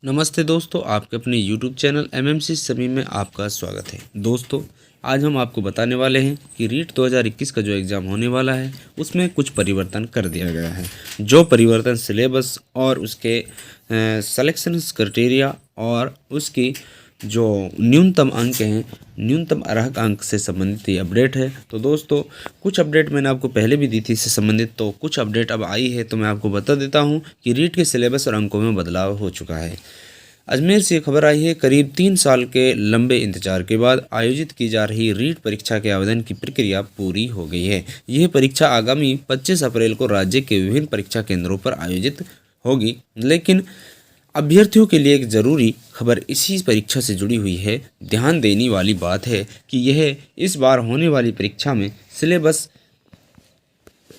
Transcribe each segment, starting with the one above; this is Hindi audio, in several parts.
नमस्ते दोस्तों, आपके अपने YouTube चैनल MMC सभी में आपका स्वागत है। दोस्तों, आज हम आपको बताने वाले हैं कि रीट 2021 का जो एग्ज़ाम होने वाला है उसमें कुछ परिवर्तन कर दिया गया है। जो परिवर्तन सिलेबस और उसके सिलेक्शन क्राइटेरिया और उसकी जो न्यूनतम अंक हैं, न्यूनतम अर्हता अंक से संबंधित ये अपडेट है। तो दोस्तों, कुछ अपडेट मैंने आपको पहले भी दी थी इससे संबंधित, तो कुछ अपडेट अब आई है तो मैं आपको बता देता हूँ कि रीट के सिलेबस और अंकों में बदलाव हो चुका है। अजमेर से खबर आई है, करीब 3 साल के लंबे इंतजार के बाद आयोजित की जा रही रीट परीक्षा के आवेदन की प्रक्रिया पूरी हो गई है। यह परीक्षा आगामी 25 अप्रैल को राज्य के विभिन्न परीक्षा केंद्रों पर आयोजित होगी, लेकिन अभ्यर्थियों के लिए एक ज़रूरी खबर इसी परीक्षा से जुड़ी हुई है। ध्यान देने वाली बात है कि यह इस बार होने वाली परीक्षा में सिलेबस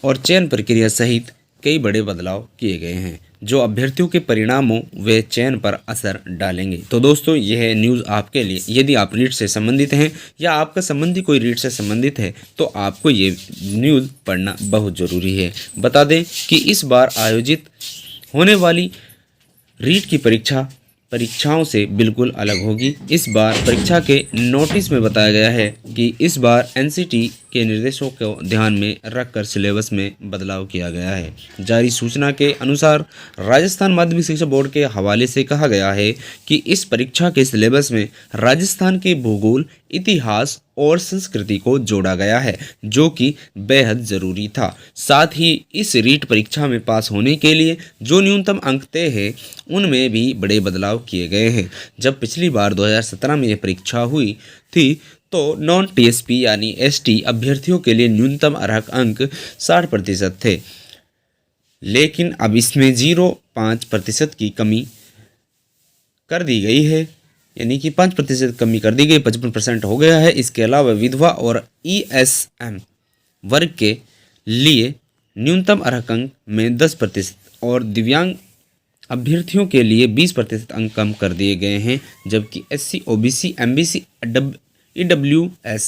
और चयन प्रक्रिया सहित कई बड़े बदलाव किए गए हैं, जो अभ्यर्थियों के परिणामों व चयन पर असर डालेंगे। तो दोस्तों, यह न्यूज़ आपके लिए, यदि आप रीट से संबंधित हैं या आपका संबंधी कोई रीट से संबंधित है तो आपको ये न्यूज़ पढ़ना बहुत ज़रूरी है। बता दें कि इस बार आयोजित होने वाली रीट की परीक्षाओं से बिल्कुल अलग होगी। इस बार परीक्षा के नोटिस में बताया गया है कि इस बार एनसीटी के निर्देशों को ध्यान में रखकर सिलेबस में बदलाव किया गया है। जारी सूचना के अनुसार राजस्थान माध्यमिक शिक्षा बोर्ड के हवाले से कहा गया है कि इस परीक्षा के सिलेबस में राजस्थान के भूगोल, इतिहास और संस्कृति को जोड़ा गया है, जो कि बेहद ज़रूरी था। साथ ही इस रीट परीक्षा में पास होने के लिए जो न्यूनतम अंक तय है उनमें भी बड़े बदलाव किए गए हैं। जब पिछली बार 2017 में यह परीक्षा हुई थी तो नॉन टीएसपी यानी एसटी अभ्यर्थियों के लिए न्यूनतम अर्हता अंक 60% थे, लेकिन अब इसमें 0.5% की कमी कर दी गई है, यानी कि 5% कमी कर दी गई, 55% हो गया है। इसके अलावा विधवा और ईएसएम वर्ग के लिए न्यूनतम अर्हता अंक में 10% और दिव्यांग अभ्यर्थियों के लिए 20% अंक कम कर दिए गए हैं, जबकि एससी, ओबीसी, एमबीसी, ईडब्ल्यूएस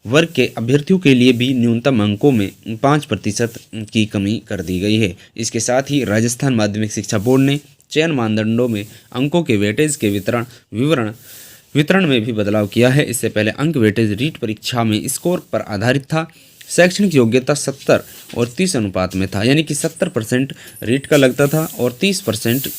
वर्ग के अभ्यर्थियों के लिए भी न्यूनतम अंकों में 5% की कमी कर दी गई है। इसके साथ ही राजस्थान माध्यमिक शिक्षा बोर्ड ने चयन मानदंडों में अंकों के वेटेज के वितरण में भी बदलाव किया है। इससे पहले अंक वेटेज रीट परीक्षा में स्कोर पर आधारित था। शैक्षणिक योग्यता 70 और 30 अनुपात में था, यानी कि 70% रीट का लगता था और 30%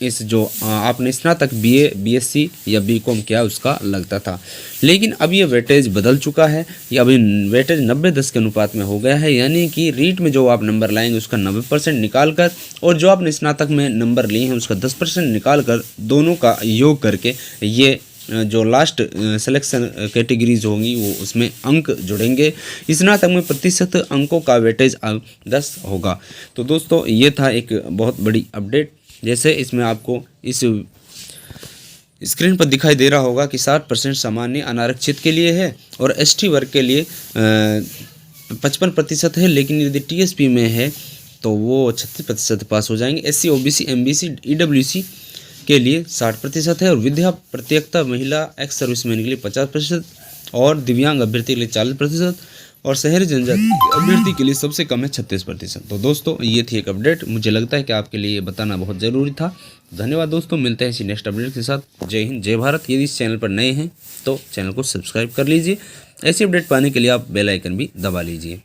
इस जो आपने स्नातक बीए, बीएससी या बीकॉम किया उसका लगता था। लेकिन अब ये वेटेज बदल चुका है, ये अभी वेटेज 90-10 के अनुपात में हो गया है, यानी कि रीट में जो आप नंबर लाएंगे उसका 90% निकाल कर और जो आपने स्नातक में नंबर लिए हैं उसका 10% निकाल कर, दोनों का योग करके ये जो लास्ट सिलेक्शन कैटेगरीज होंगी वो उसमें अंक जुड़ेंगे। स्नातक में प्रतिशत अंकों का वेटेज अब 10 होगा। तो दोस्तों, ये था एक बहुत बड़ी अपडेट। जैसे इसमें आपको इस स्क्रीन पर दिखाई दे रहा होगा कि 60% सामान्य अनारक्षित के लिए है और एसटी वर्ग के लिए 55% है, लेकिन यदि टीएसपी में है तो वो 36% पास हो जाएंगे। एससी, ओबीसी, एमबीसी, ईडब्ल्यूसी के लिए 60% है और विद्या प्रत्येकता महिला एक्स सर्विसमैन के लिए 50% और दिव्यांग अभ्यर्थी के लिए 40% और शहरी जनजाति अभ्यर्थी के लिए सबसे कम है 36%। तो दोस्तों, ये थी एक अपडेट। मुझे लगता है कि आपके लिए ये बताना बहुत ज़रूरी था। धन्यवाद दोस्तों, मिलते हैं इसी नेक्स्ट अपडेट के साथ। जय हिंद, जय भारत। यदि इस चैनल पर नए हैं तो चैनल को सब्सक्राइब कर लीजिए। ऐसी अपडेट पाने के लिए आप बेल आइकन भी दबा लीजिए।